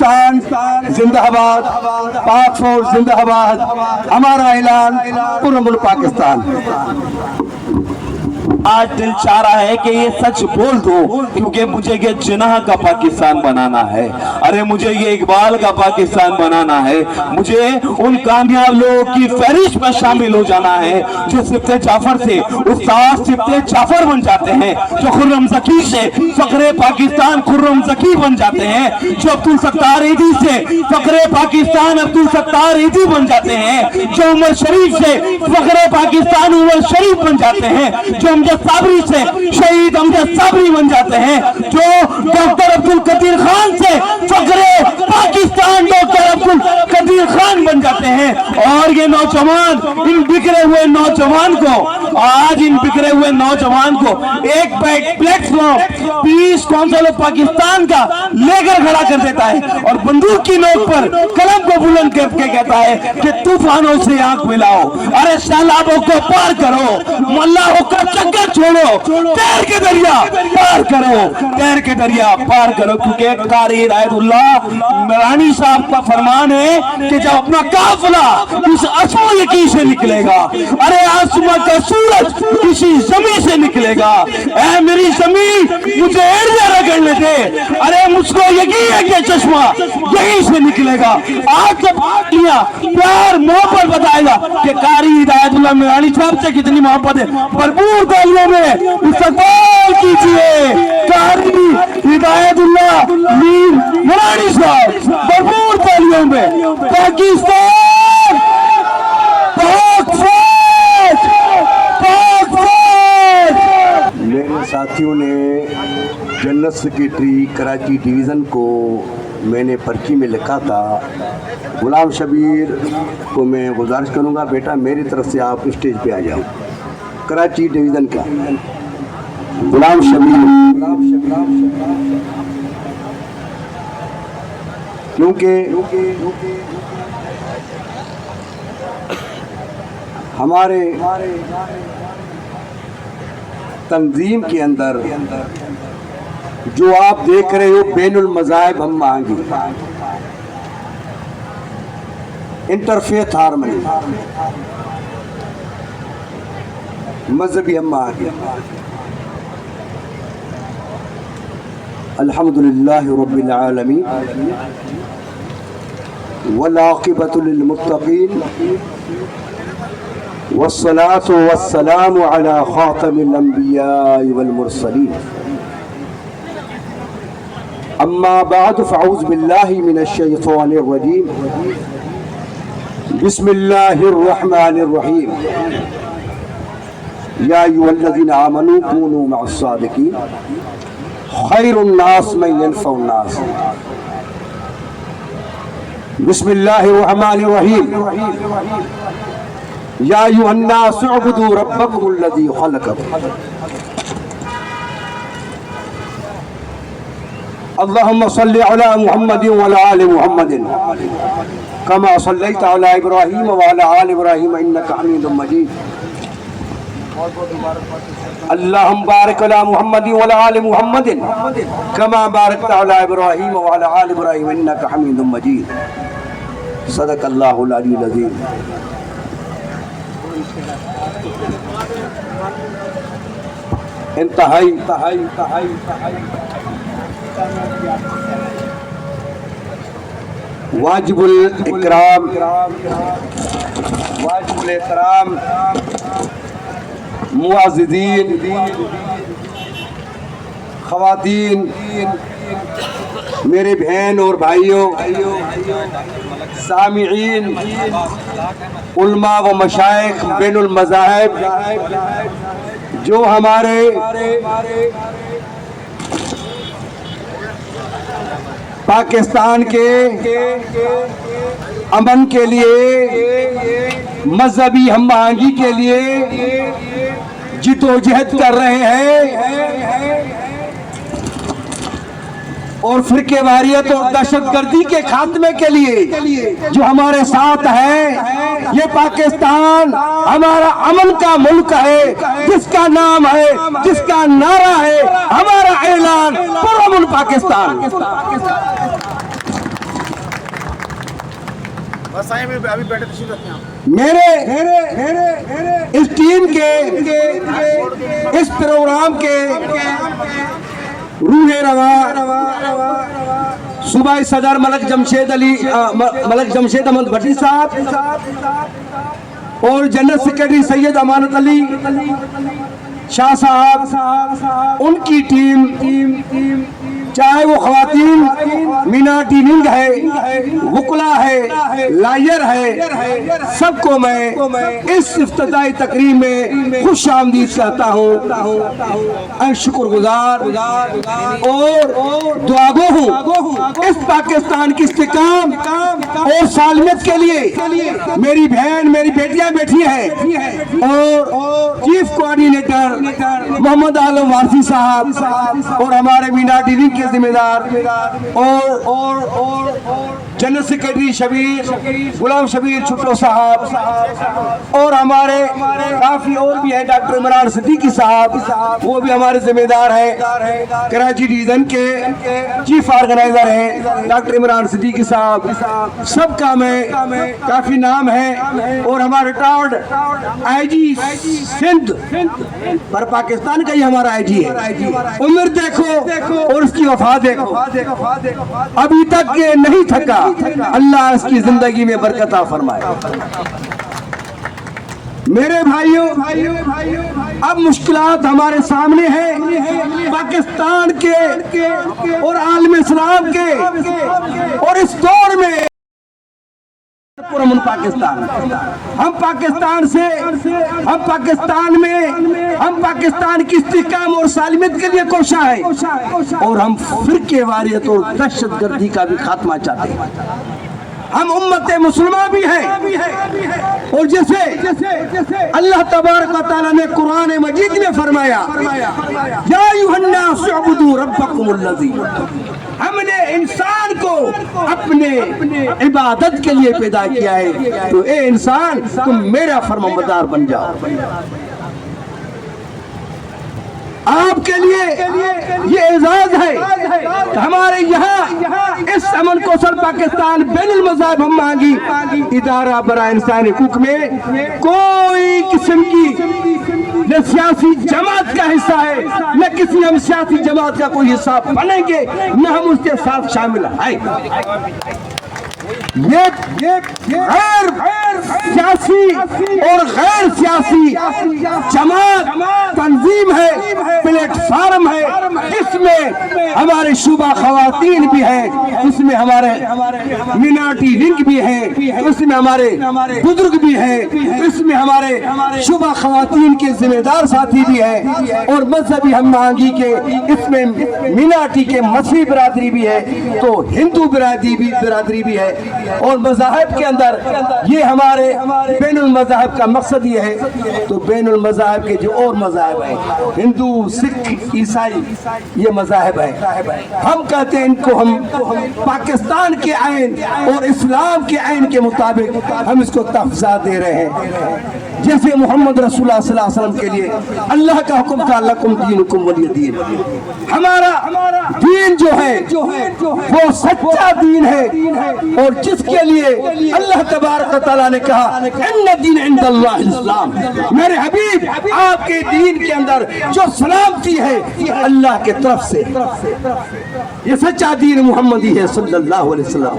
پاکستان زندہ باد، پاک فوج زندہ باد، ہمارا اعلان پرامن پاکستان۔ آج دل چاہ رہا ہے کہ یہ سچ بول دو، کیونکہ مجھے یہ جناح کا پاکستان بنانا ہے، ارے مجھے یہ اقبال کا پاکستان بنانا ہے، مجھے ان کامیاب لوگوں کی فہرست میں شامل ہو جانا ہے جو سبط جعفر سے استاد سبط جعفر بن جاتے ہیں، جو خرم ذکی سے فخر پاکستان خرم ذکی بن جاتے ہیں، جو عبدالستار ایدھی سے فخر پاکستان عبدالستار ایدھی بن جاتے ہیں، جو عمر شریف سے فخر پاکستان عمر شریف بن جاتے ہیں، جو امجد صابری سے شہید امجد صابری بن جاتے ہیں، جو ڈاکٹر عبدالقدیر خان سے فخر پاکستان ڈاکٹر عبدالقدیر خان بن جاتے ہیں۔ اور یہ نوجوان ان بکھرے ہوئے نوجوان کو آج ان بکھرے ہوئے نوجوان کو ایک platform peace council of Pakistan کا لے کر کھڑا کر دیتا ہے اور بندوق کی نوک پر قلم کو بلند کر کے کہتا ہے کہ طوفانوں سے آنکھ ملاؤ، ارے سیلابوں کو پار کرو، ملاحوں کا چکر چھوڑو، تیر کے دریا پار کرو، تیر کے دریا پار کرو، کیونکہ قاری ہدایت اللہ میرانی صاحب کا فرمان ہے کہ جب اپنا قافلہ اس اسو یکی سے نکلے گا، ارے آسمان کا سورج کسی زمین سے نکلے گا، اے میری زمین مجھے ایریا رگڑنے دے، ارے مجھ کو یقین ہے کہ چشمہ یہیں سے نکلے گا۔ آج جب پیار محبت بتائے گا کہ قاری ہدایت اللہ میرانی صاحب سے کتنی محبت ہے، بھرپور تالیوں میں استقبال کیجئے قاری ہدایت اللہ میر میرانی صاحب، بھرپور تالیوں میں۔ پاکستان پاک فوج پاک فوج۔ میرے ساتھیوں نے جنرل سیکریٹری کراچی ڈویژن کو میں نے پرچی میں لکھا تھا، غلام شبیر کو میں گزارش کروں گا بیٹا میری طرف سے آپ اسٹیج پہ آ جاؤ، کراچی ڈویژن کا غلام شبیر، کیونکہ ہمارے تنظیم کے اندر جو آپ دیکھ رہے ہو بین المذاہب ہم آہنگی، انٹرفیتھ ہارمنی، مذہبی ہم آہنگی، الحمدللہ رب العالمین والعاقبۃ للمتقین والصلاة والسلام على خاتم الانبیاء والمرسلین، اما بعد فاعوذ باللہ من الشیطان الرجیم، بسم اللہ الرحمن الرحیم، یا ایھا الذین آمنوا کونوا مع الصادقین، خیر الناس من ینفع الناس، بسم اللہ الرحمن الرحیم، یا ایھا الناس اعبدوا ربکم الذی خلقکم، اللہم صل علی محمد وعلی آل محمد کما صلیت علی ابراہیم وعلی آل ابراہیم انک حمید مجید، اللہم بارک علی محمد وعلی آل محمد کما بارکت علی ابراہیم وعلی آل ابراہیم انک حمید مجید، صدق اللہ العلی العظیم۔ انتہائی واجب الاکرام، واجب الاحترام معززین، خواتین، میرے بہن اور بھائیوں، سامعین، علماء و مشائخ بین المذاہب، جو ہمارے پاکستان کے امن کے لیے، مذہبی ہم آہنگی کے لیے جدوجہد کر رہے ہیں اور فرقے واریت اور دہشت گردی کے خاتمے کے لیے جو ہمارے ساتھ ہے، یہ پاکستان ہمارا امن کا ملک ہے، جس کا نام ہے، جس کا نعرہ ہے ہمارا اعلان پرامن پاکستان۔ میرے اس ٹیم کے اس پروگرام کے روح رواں صوبائی صدر ملک جمشید احمد بھٹی صاحب اور جنرل سیکرٹری سید امانت علی شاہ صاحب، ان کی ٹیم، چاہے وہ خواتین مینارٹی ونگ ہے، وکلا ہے، لائر ہے، سب کو میں اس افتتاحی تقریب میں خوش آمدید کہتا ہوں، شکر گزار اور دعا گو ہوں اس پاکستان کی استحکام اور سالمیت کے لیے۔ میری بہن، میری بیٹیاں بیٹھی ہیں اور چیف کوارڈینیٹر محمد عالم وارثی صاحب اور ہمارے مینارٹی ونگ کے ذمہ دار اور جنرل سیکرٹری غلام شبیر چھٹو صاحب اور ہمارے کافی اور بھی ہیں، ڈاکٹر عمران صدیقی صاحب، وہ بھی ہمارے ذمہ دار ہیں۔ کراچی ڈویژن کے چیف آرگنائزر ہیں ڈاکٹر عمران صدیقی صاحب، سب کا میں کافی نام ہے، اور ہمارے ریٹائرڈ آئی جی سندھ پر پاکستان کا ہی ہمارا آئی جی ہے، عمر دیکھو اور اس کی وفا دیکھو، ابھی تک یہ نہیں تھکا، اللہ اس کی زندگی میں برکت عطا فرمائے۔ میرے بھائیوں، اب مشکلات ہمارے سامنے ہیں، پاکستان کے اور عالم اسلام کے، اور اس دور میں پرامن پاکستان، ہم پاکستان کی استحکام اور سالمیت کے لیے کوشاں ہیں، اور ہم فرقے واریت اور دہشت گردی کا بھی خاتمہ چاہتے ہیں۔ ہم امت مسلمہ بھی ہیں، اور جیسے اللہ تبارک و تعالیٰ نے قرآن مجید میں فرمایا، یا ایھا الناس اعبدوا ربکم الذی، ہم نے انسان کو اپنے عبادت کے لیے پیدا کیا ہے، تو اے انسان تم میرا فرمانبردار بن جاؤ۔ آپ کے لیے یہ اعزاز ہے کہ ہمارے یہاں اس امن کوثر پاکستان بین المذاہب ہم مانگی ادارہ برائے انسانی حقوق میں کوئی قسم کی نہ سیاسی جماعت کا حصہ ہے، نہ کسی ہم سیاسی جماعت کا کوئی حصہ بنیں گے، نہ ہم اس کے ساتھ شامل ہیں۔ یہ غیر سیاسی اور غیر سیاسی جماعت تنظیم ہے، پلیٹ فارم ہے، اس میں ہمارے شعبہ خواتین بھی ہیں، اس میں ہمارے مینارٹی ونگ بھی ہیں، اس میں ہمارے بزرگ بھی ہیں، اس میں ہمارے شعبہ خواتین کے ذمہ دار ساتھی بھی ہیں، اور مذہبی ہم آہنگی کے اس میں مینارٹی کے مسیحی برادری بھی ہے، تو ہندو برادری بھی ہے، اور مذاہب کے اندر یہ ہمارے بین المذاہب کا مقصد یہ ہے، تو بین المذاہب کے جو اور مذاہب ہیں، ہندو، سکھ، عیسائی، یہ مذاہب ہیں، ہم کہتے ہیں ان کو ہم پاکستان کے آئین اور اسلام کے آئین کے مطابق ہم اس کو تفضیح دے رہے ہیں، جیسے محمد رسول اللہ صلی اللہ علیہ وسلم کے لیے اللہ کا حکم تھا، لکم دینکم ولی دین۔ ہمارا دین جو ہے وہ سچا دین ہے، اور جس کے لیے اللہ تبارک و تعالیٰ نے کہا ان الدین عند اللہ الاسلام، میرے حبیب آپ کے دین کے اندر جو سلامتی ہے یہ اللہ کے طرف سے، یہ سچا دین محمدی ہے صلی اللہ علیہ وسلم،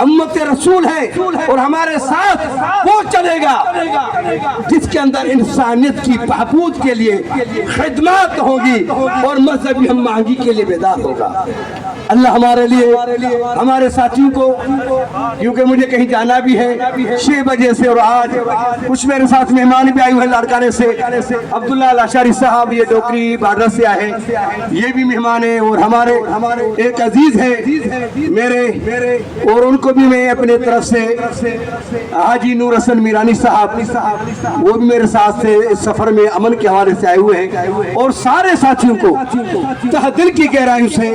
امت رسول ہے، اور ہمارے ساتھ وہ چلے گا جس کے اندر انسانیت کی بہبود کے لیے خدمات ہوگی اور مذہبی ہم آہنگی کے لیے بیدار ہوگا۔ اللہ ہمارے لیے ہمارے ساتھیوں کو، کیونکہ مجھے کہیں جانا بھی ہے 6 بجے سے، اور آج کچھ میرے ساتھ مہمان بھی آئے ہوئے ہیں لاڑکانے سے، عبداللہ الاشاری صاحب یہ ڈوکری بارڈر سے آئے ہیں، یہ بھی مہمان ہیں، اور ہمارے ایک عزیز ہیں میرے، اور ان کو بھی میں اپنے طرف سے حاجی نور حسن میرانی صاحب، وہ بھی میرے ساتھ سے اس سفر میں امن کے حوالے سے آئے ہوئے ہیں، اور سارے ساتھیوں کو تہ دل کی گہرائیوں سے